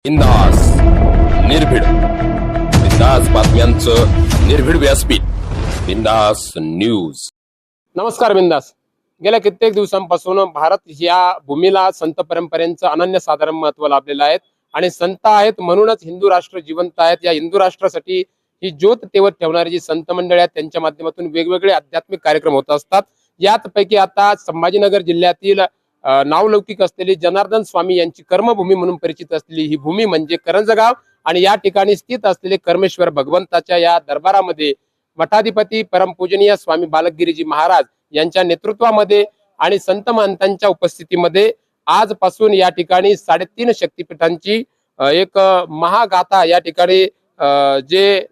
बिंदास निर्भीड बिंदास बातम्यांचं निर्भीड व्यासपीठ बिंदास न्यूज। नमस्कार बिंदास। गेल्या कित्येक दिवसांपासून भारत या भूमीला संत परंपरेचं अनन्यसाधारण महत्व लाभलेलं आहे आणि संत आहेत म्हणूनच हिंदू राष्ट्र जिवंत आहेत। या हिंदू राष्ट्रासाठी ही ज्योत तेवत ठेवणारी जी संत मंडळी आहेत त्यांच्या माध्यमातून वेगवेगळे आध्यात्मिक कार्यक्रम होत असतात। यापैकी आता संभाजीनगर जिल्ह्यातील नावलौकिक असलेली जनार्दन स्वामी यांची कर्मभूमी म्हणून परिचित असलेली ही भूमी म्हणजे करंजगाव आणि या ठिकाणी स्थित असलेले कर्मेश्वर भगवंताच्या या दरबारामध्ये मठाधिपती परमपूजनीय स्वामी बालकगिरीजी महाराज यांच्या नेतृत्वामध्ये आणि संत महंतांच्या उपस्थितीमध्ये आजपासून या ठिकाणी 3.5 शक्तिपीठांची एक महागाथा या ठिकाणी जे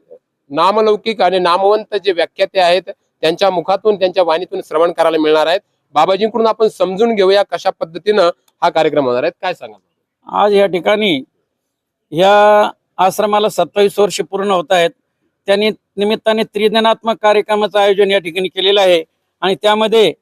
नामलौकिक आणि नामवंत जे व्याख्याते आहेत त्यांच्या मुखातून त्यांच्या वाणीतून श्रवण करायला मिळणार आहेत। बाबाजींकडून आपण समजून घेऊया कशा पद्धतीनं हा कार्यक्रम होणार आहे, काय सांगा। आज या ठिकाणी या आश्रमाला 27 वर्ष पूर्ण होत आहेत। त्यांनी निमित्ताने त्रिदिनात्मक कार्यक्रमाचं आयोजन या ठिकाणी केलेलं आहे आणि त्यामध्ये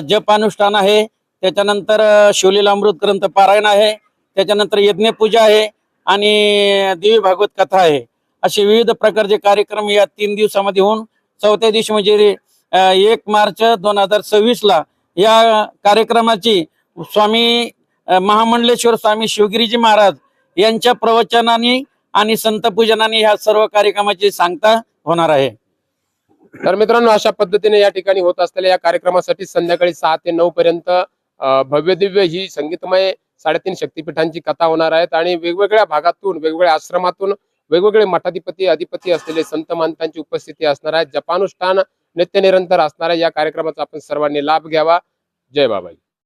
जप अनुष्ठान आहे, त्याच्यानंतर शिवलीलामृत ग्रंथ पारायण आहे, त्याच्यानंतर यज्ञपूजा आहे आणि देवी भागवत कथा आहे। असे विविध प्रकारचे कार्यक्रम या 3 दिवसामध्ये होऊन चौथ्या दिवशी म्हणजे 1 मार्च 2026 ला या कार्यक्रमाची स्वामी महामंडलेश्वर स्वामी शिवगिरीजी महाराज यांच्या प्रवचनाने आणि संत पूजनाने ह्या सर्व कार्यक्रमाची सांगता होणार आहे। तर मित्रांनो, अशा पद्धतीने या ठिकाणी होत असलेल्या या कार्यक्रमासाठी संध्याकाळी 6 ते 9 पर्यंत भव्य दिव्य ही संगीतमय 3.5 शक्तिपीठांची कथा होणार आहेत आणि वेगवेगळ्या भागातून वेगवेगळ्या आश्रमातून वेगवेगळे मठाधिपती अधिपती असलेले संत महंतांची उपस्थिती असणार आहे। जपानुष्ठान नित्य निरंतर असणाऱ्या या कार्यक्रमाचा आपण सर्वांनी लाभ घ्यावा। जय बाबाजी।